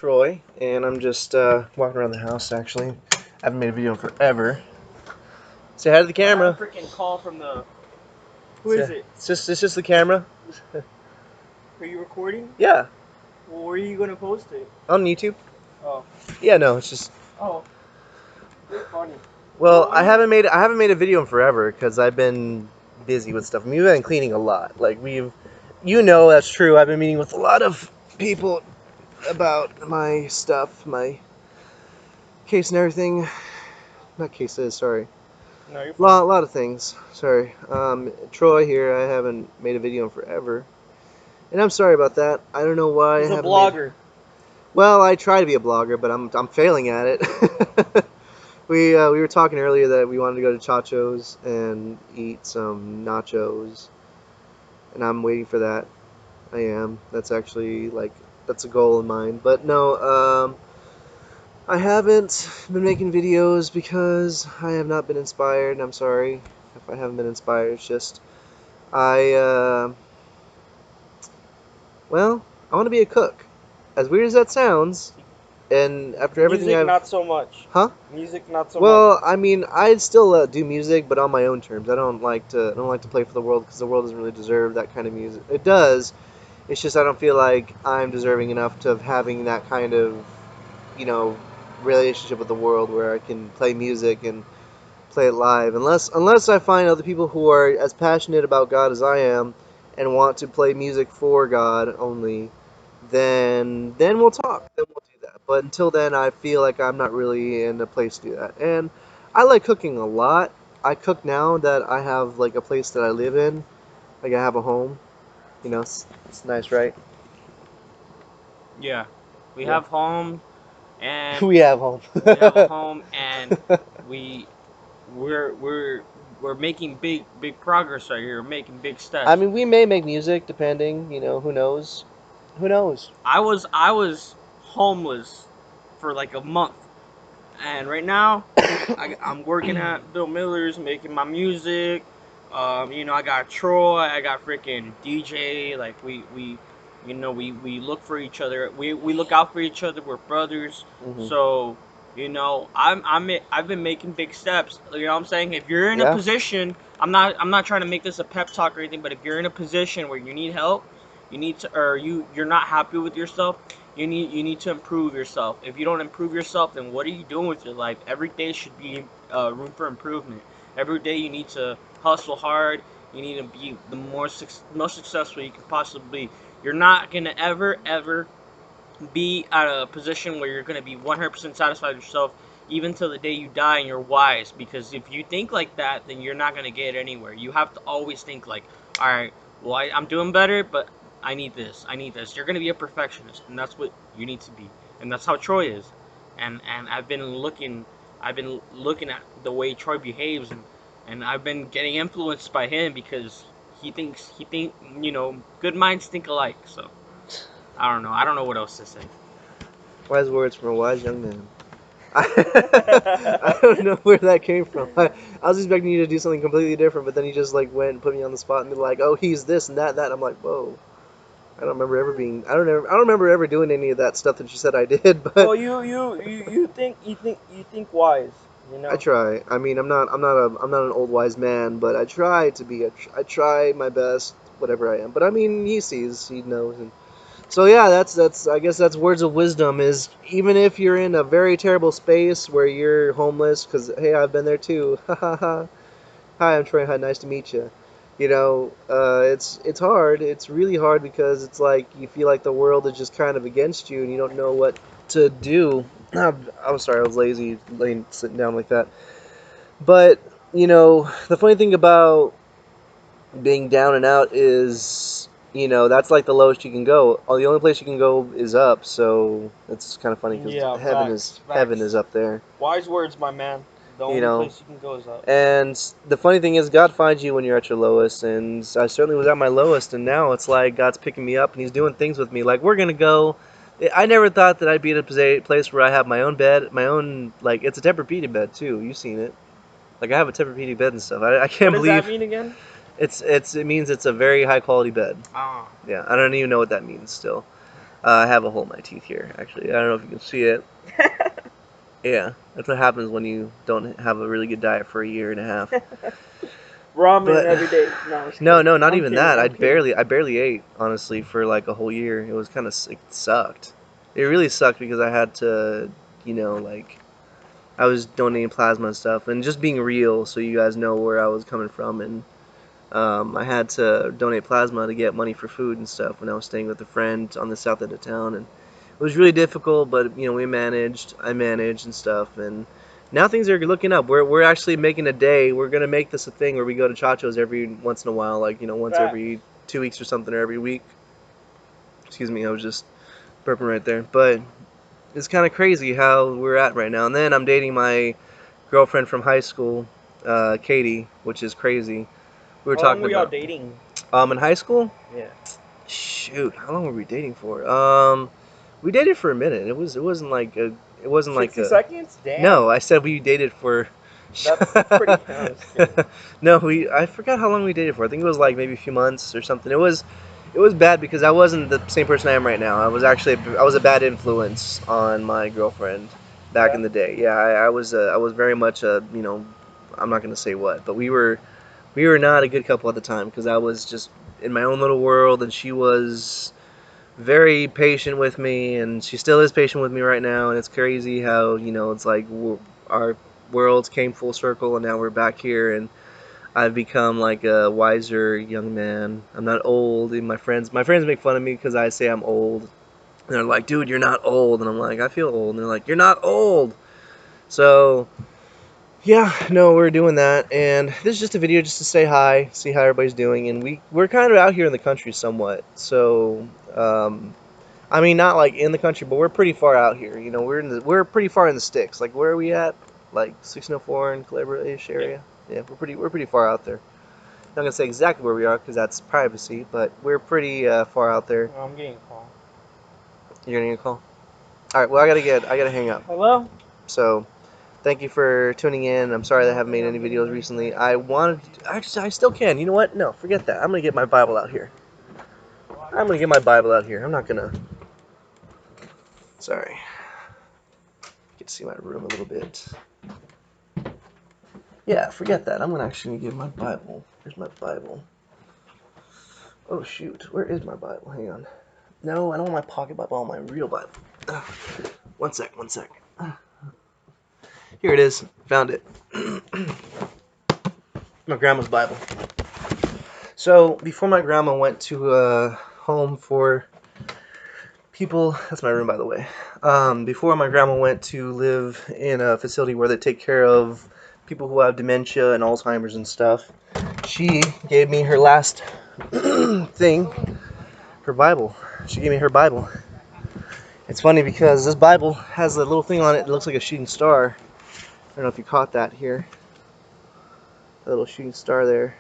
Troy, and I'm just walking around the house, actually. I haven't made a video in forever. Say hi to the camera. I got a freaking call from the... Who is it? It's just the camera. Are you recording? Yeah, Well, where are you going to post it? on YouTube. Oh. Yeah, no, it's just... Oh. You're funny. Well, I haven't made a video in forever because I've been busy with stuff. I mean, we've been cleaning a lot. Like, you know that's true. I've been meeting with a lot of people about my stuff, my case and everything. Not cases, sorry. No, you're fine. A lot of things. Sorry. Troy here. I haven't made a video in forever, and I'm sorry about that. I don't know why He's I a haven't. blogger. Well, I try to be a blogger, but I'm failing at it. we were talking earlier that we wanted to go to Chacho's and eat some nachos, and I'm waiting for that. I am. That's actually that's a goal of mine. But no, I haven't been making videos because I have not been inspired, and I'm sorry if I haven't been inspired. It's just well, I want to be a cook. As weird as that sounds, and after everything Music, not so much. Huh? Music, not so much. Well, I mean, I'd still do music, but on my own terms. I don't like to play for the world because the world doesn't really deserve that kind of music. It does. It's just I don't feel like I'm deserving enough of having that kind of, you know, relationship with the world where I can play music and play it live. Unless I find other people who are as passionate about God as I am and want to play music for God only, then we'll talk. Then we'll do that. But until then, I feel like I'm not really in a place to do that. And I like cooking a lot. I cook now that I have like a place that I live in. Like I have a home. You know, it's nice, right? Yeah. We Yeah. have home, and We have home. we have a home, and we we're we're making big progress right here. We're making big steps. I mean, we may make music depending. You know, who knows? Who knows? I was homeless for like a month, and right now I'm working at Bill Miller's, making my music. I got Troy, I got freaking DJ. Like we look for each other. We look out for each other. We're brothers. Mm-hmm. So I've been making big steps. You know what I'm saying? If you're in a Yeah. position, I'm not trying to make this a pep talk or anything, but if you're in a position where you need help, you need to, or you're not happy with yourself, you need to improve yourself. If you don't improve yourself, then what are you doing with your life? Every day should be room for improvement. Every day you need to hustle hard. You need to be the most successful you can possibly be. You're not gonna ever be at a position where you're gonna be 100% satisfied with yourself, even till the day you die and you're wise. Because if you think like that, then you're not gonna get anywhere. You have to always think like, all right, well I'm doing better, but I need this. I need this. You're gonna be a perfectionist, and that's what you need to be. And that's how Troy is. And I've been looking at the way Troy behaves, and I've been getting influenced by him because he think good minds think alike. So I don't know. I don't know what else to say. Wise words from a wise young man. I don't know where that came from. I was expecting you to do something completely different, but then you just like went and put me on the spot and be like, "Oh, he's this and that." I'm like, "Whoa." I don't remember ever being. I don't remember ever doing any of that stuff that you said I did. But Well, you think wise. You know. I try. I mean, I'm not an old wise man, but I try to be. I try my best, whatever I am. But I mean, he sees, he knows, and so yeah, that's I guess that's words of wisdom. Is even if you're in a very terrible space where you're homeless, because hey, I've been there too. Ha ha ha. Hi, I'm Troy. Hi, nice to meet you. You know, it's hard. It's really hard because it's like you feel like the world is just kind of against you, and you don't know what to do. I'm sorry, I was lazy, sitting down like that. But you know, the funny thing about being down and out is, you know, that's like the lowest you can go. Oh, the only place you can go is up. So it's kind of funny because Yeah, heaven is up there. Wise words, my man. The You only know, place you can go is up. and the funny thing is, God finds you when you're at your lowest, and I certainly was at my lowest, and now it's like God's picking me up, and He's doing things with me. Like, we're gonna go. I never thought that I'd be in a place where I have my own bed, my own, like, it's a Tempur-Pedic bed, too. You've seen it. Like, I have a Tempur-Pedic bed and stuff. I can't What does believe that mean again? it means it's a very high quality bed. Ah. Yeah, I don't even know what that means still. I have a hole in my teeth here, actually. I don't know if you can see it. Yeah, that's what happens when you don't have a really good diet for a year and a half. Ramen But every day. No, I'm just no, kidding. no, not I'm even kidding. that. I'm kidding. I barely ate honestly for like a whole year. It was kind of it sucked. It really sucked because I had to, like I was donating plasma and stuff, and just being real, so you guys know where I was coming from, and I had to donate plasma to get money for food and stuff when I was staying with a friend on the south end of town, and it was really difficult, but we managed. I managed and stuff, and now things are looking up. We're actually making a day. We're gonna make this a thing where we go to Chacho's every once in a while, like once Facts. every 2 weeks or something, or every week. Excuse me, I was just burping right there, but it's kind of crazy how we're at right now. And then I'm dating my girlfriend from high school, Katie, which is crazy. We were How long talking were y'all about dating? in high school. Yeah. Shoot, how long were we dating for? We dated for a minute. It wasn't like 60 a. seconds? Damn. No, I said we dated for. That's pretty. I'm just kidding. No, I forgot how long we dated for. I think it was like maybe a few months or something. It was bad because I wasn't the same person I am right now. I was a bad influence on my girlfriend back Yeah. in the day. Yeah, I was very much a I'm not gonna say what, but we were not a good couple at the time because I was just in my own little world, and she was very patient with me, and she still is patient with me right now. And it's crazy how it's like our worlds came full circle, and now we're back here, and I've become like a wiser young man. I'm not old. And my friends make fun of me because I say I'm old. And they're like, "Dude, you're not old," and I'm like, "I feel old," and they're like, "You're not old." So yeah, no, we're doing that, and this is just a video just to say hi, see how everybody's doing, and we're kind of out here in the country somewhat. So, I mean, not like in the country, but we're pretty far out here. We're pretty far in the sticks. Like, where are we at? Like 1604 in Calabria-ish Yeah. area. Yeah, we're pretty far out there. Not gonna say exactly where we are because that's privacy, but we're pretty far out there. Oh, I'm getting a call. You're gonna get a call. All right. Well, I gotta hang up. Hello? So. Thank you for tuning in. I'm sorry that I haven't made any videos recently. Actually, I still can. You know what? No, forget that. I'm going to get my Bible out here. I'm going to get my Bible out here. I'm not going to. Sorry. Get to see my room a little bit. Yeah, forget that. I'm going to actually get my Bible. Here's my Bible. Oh, shoot. Where is my Bible? Hang on. No, I don't want my pocket Bible. I want my real Bible. One sec, one sec. Here it is. Found it. My grandma's Bible. So, before my grandma went to a home for people, that's my room, by the way. Before my grandma went to live in a facility where they take care of people who have dementia and Alzheimer's and stuff, she gave me her last thing, her Bible. She gave me her Bible. It's funny because this Bible has a little thing on it that looks like a shooting star. I don't know if you caught that here. A little shooting star there.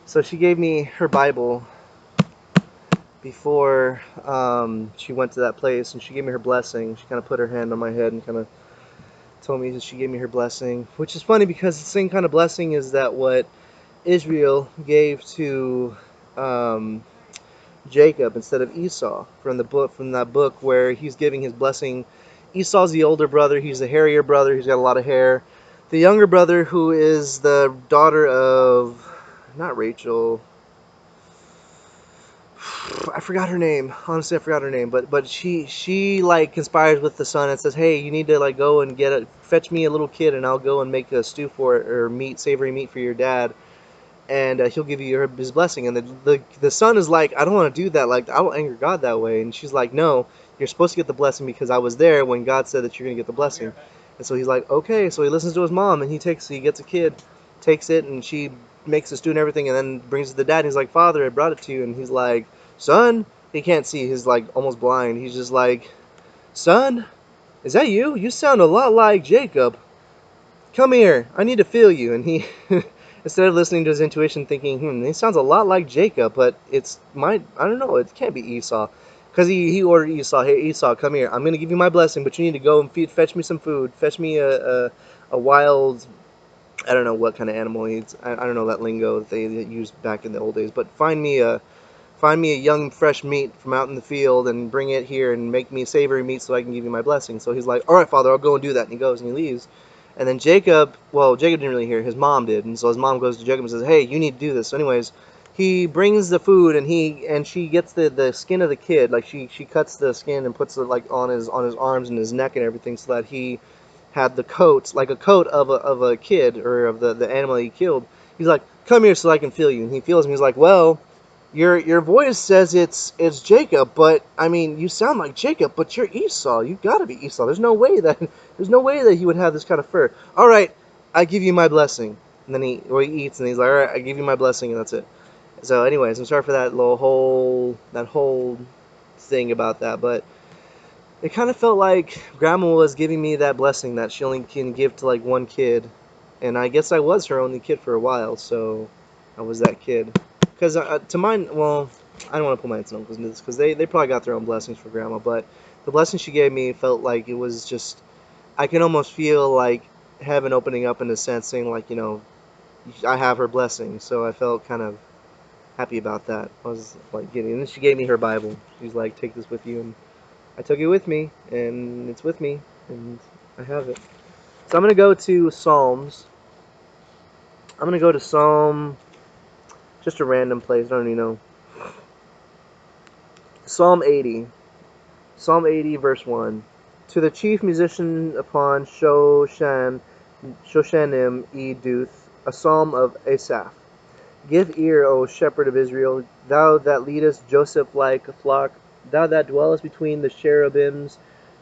So she gave me her Bible before she went to that place, and she gave me her blessing. She kind of put her hand on my head and kind of told me that she gave me her blessing, which is funny because the same kind of blessing is that what Israel gave to um, Jacob instead of Esau from that book where he's giving his blessing. Esau's the older brother. He's the hairier brother. He's got a lot of hair. The younger brother, who is the daughter of not Rachel. I forgot her name. Honestly, I forgot her name. But she like conspires with the son and says, "Hey, you need to like go and fetch me a little kid, and I'll go and make a stew for it or savory meat for your dad, and he'll give you his blessing." And the son is like, "I don't want to do that. Like, I will anger God that way." And she's like, "No, you're supposed to get the blessing because I was there when God said that you're gonna get the blessing." And so he's like, "Okay." So he listens to his mom, and he gets a kid, takes it, and she makes the stew and everything, and then brings it to the dad. And he's like, "Father, I brought it to you." And he's like, "Son," he can't see. He's like almost blind. He's just like, "Son, is that you? You sound a lot like Jacob. Come here. I need to feel you." And he, instead of listening to his intuition, thinking, he sounds a lot like Jacob, but I don't know, it can't be Esau. Because he ordered Esau, "Hey, Esau, come here. I'm going to give you my blessing, but you need to go and fetch me some food. Fetch me a wild, I don't know what kind of animal he eats. I don't know that lingo that they used back in the old days, but find me find me a young, fresh meat from out in the field and bring it here and make me savory meat so I can give you my blessing. So he's like, all right, Father, I'll go and do that. And he goes and he leaves. And then Jacob didn't really hear. His mom did. And so his mom goes to Jacob and says, hey, you need to do this. So anyways, he brings the food and she gets the skin of the kid. Like she cuts the skin and puts it like on his arms and his neck and everything so that he had the coat, like a coat of a kid or of the animal he killed. He's like, come here so I can feel you. And he feels him. He's like, well, your voice says it's Jacob, but I mean you sound like Jacob, but you're Esau. You gotta be Esau. There's no way that he would have this kind of fur. All right, I give you my blessing. And then he eats and he's like, all right, I give you my blessing, and that's it. So, anyways, I'm sorry for that whole thing about that, but it kind of felt like Grandma was giving me that blessing that she only can give to like one kid, and I guess I was her only kid for a while, so I was that kid. Because to mine, well, I don't want to put my aunts and uncles into this because they probably got their own blessings for Grandma, but the blessing she gave me felt like it was just I can almost feel like heaven opening up in a sense, saying like I have her blessing, so I felt kind of happy about that. I was like getting, and then she gave me her Bible. She's like, take this with you, and I took it with me, and it's with me, and I have it. So I'm gonna go to Psalms. I'm gonna go to Psalm, just a random place. I don't even know. Psalm 80. Psalm 80, verse 1. To the chief musician upon Shoshanim e Duth, a psalm of Asaph. Give ear, O shepherd of Israel, thou that leadest Joseph like a flock, thou that dwellest between the cherubims,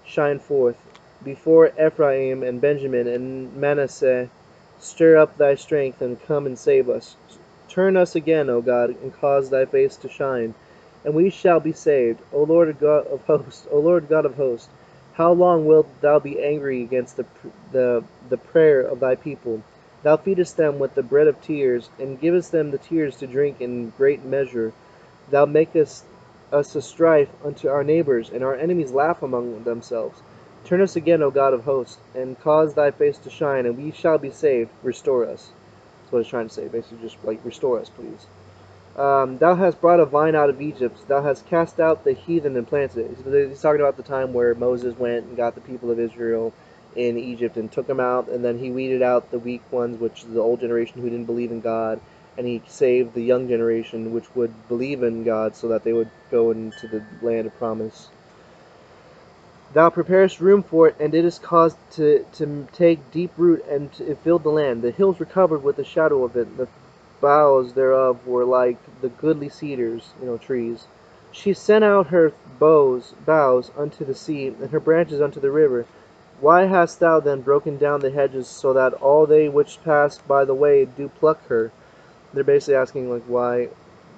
shine forth. Before Ephraim and Benjamin and Manasseh, stir up thy strength and come and save us. Turn us again, O God, and cause thy face to shine, and we shall be saved. O Lord God of hosts, O Lord God of hosts, how long wilt thou be angry against the prayer of thy people? Thou feedest them with the bread of tears, and givest them the tears to drink in great measure. Thou makest us a strife unto our neighbors, and our enemies laugh among themselves. Turn us again, O God of hosts, and cause thy face to shine, and we shall be saved. Restore us. That's what it's trying to say. Basically, just like, restore us, please. Thou hast brought a vine out of Egypt. Thou hast cast out the heathen and planted it. He's talking about the time where Moses went and got the people of Israel in Egypt and took them out, and then he weeded out the weak ones, which is the old generation who didn't believe in God, and he saved the young generation, which would believe in God, so that they would go into the land of promise. Thou preparest room for it, and it is caused to take deep root, and it filled the land. The hills were covered with the shadow of it. The boughs thereof were like the goodly cedars, trees. She sent out her boughs unto the sea, and her branches unto the river. Why hast thou then broken down the hedges, so that all they which pass by the way do pluck her? They're basically asking like why.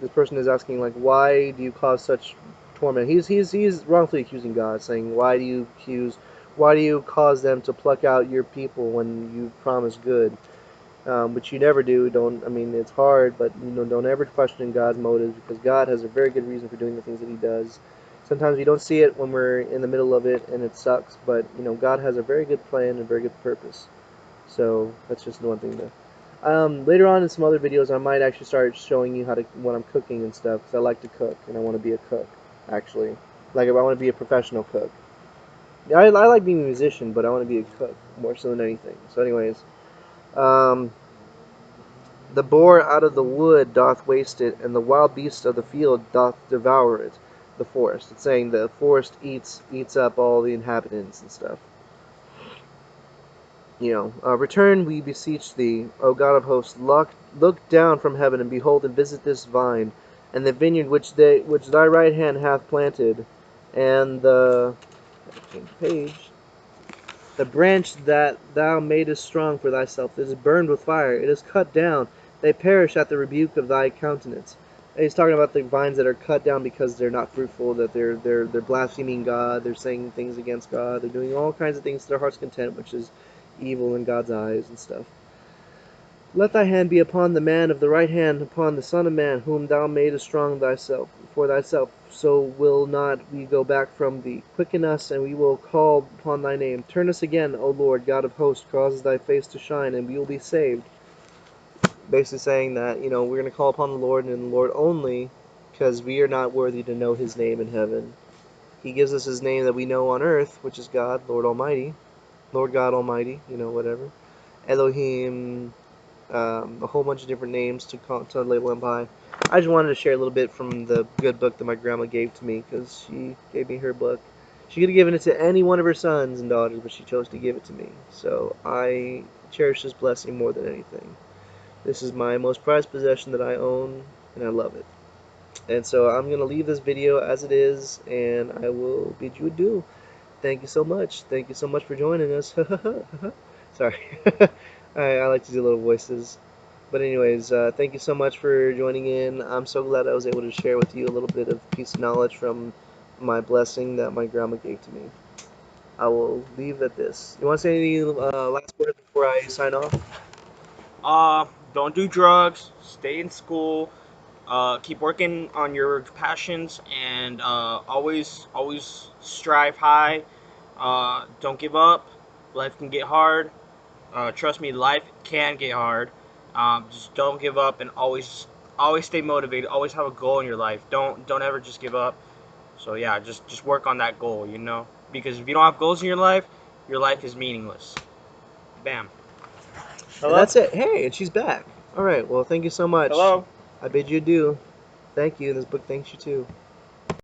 This person is asking like why do you cause such torment? He's wrongfully accusing God, saying why do you cause them to pluck out your people when you promise good? Which you never do. Don't I mean it's hard, but don't ever question God's motives because God has a very good reason for doing the things that He does. Sometimes we don't see it when we're in the middle of it and it sucks, but God has a very good plan and a very good purpose. So that's just one thing to. Later on in some other videos, I might actually start showing you how to when I'm cooking and stuff because I like to cook and I want to be a cook. Actually, like if I want to be a professional cook. I like being a musician, but I want to be a cook more so than anything. So, anyways, um, the boar out of the wood doth waste it, and the wild beast of the field doth devour it. The forest. It's saying the forest eats up all the inhabitants and stuff. Return, we beseech thee, O God of hosts. Look down from heaven and behold and visit this vine, and the vineyard which thy right hand hath planted, and the page. The branch that thou madest strong for thyself is burned with fire, it is cut down, they perish at the rebuke of thy countenance. And he's talking about the vines that are cut down because they're not fruitful, that they're blaspheming God, they're saying things against God, they're doing all kinds of things to their heart's content, which is evil in God's eyes and stuff. Let thy hand be upon the man of the right hand, upon the Son of Man, whom thou madest strong for thyself. So will not we go back from thee. Quicken us, and we will call upon thy name. Turn us again, O Lord, God of hosts, cause thy face to shine, and we will be saved. Basically saying that, we're going to call upon the Lord and the Lord only, because we are not worthy to know his name in heaven. He gives us his name that we know on earth, which is God, Lord Almighty, Lord God Almighty, whatever. Elohim, a whole bunch of different names to label him by. I just wanted to share a little bit from the good book that my grandma gave to me because she gave me her book. She could have given it to any one of her sons and daughters, but she chose to give it to me. So I cherish this blessing more than anything. This is my most prized possession that I own, and I love it. And so I'm going to leave this video as it is, and I will bid you adieu. Thank you so much. Thank you so much for joining us. Sorry. I like to do little voices. But anyways, thank you so much for joining in. I'm so glad I was able to share with you a little bit of piece of knowledge from my blessing that my grandma gave to me. I will leave at this. You want to say any last words before I sign off? Uh, don't do drugs. Stay in school. Keep working on your passions, and always strive high. Don't give up. Life can get hard. Trust me, life can get hard. Just don't give up, and always stay motivated. Always have a goal in your life. Don't ever just give up. So yeah, just work on that goal. Because if you don't have goals in your life is meaningless. Bam. And Hello. that's it. Hey, and she's back. All right. Well, thank you so much. Hello. I bid you adieu. Thank you. This book thanks you too.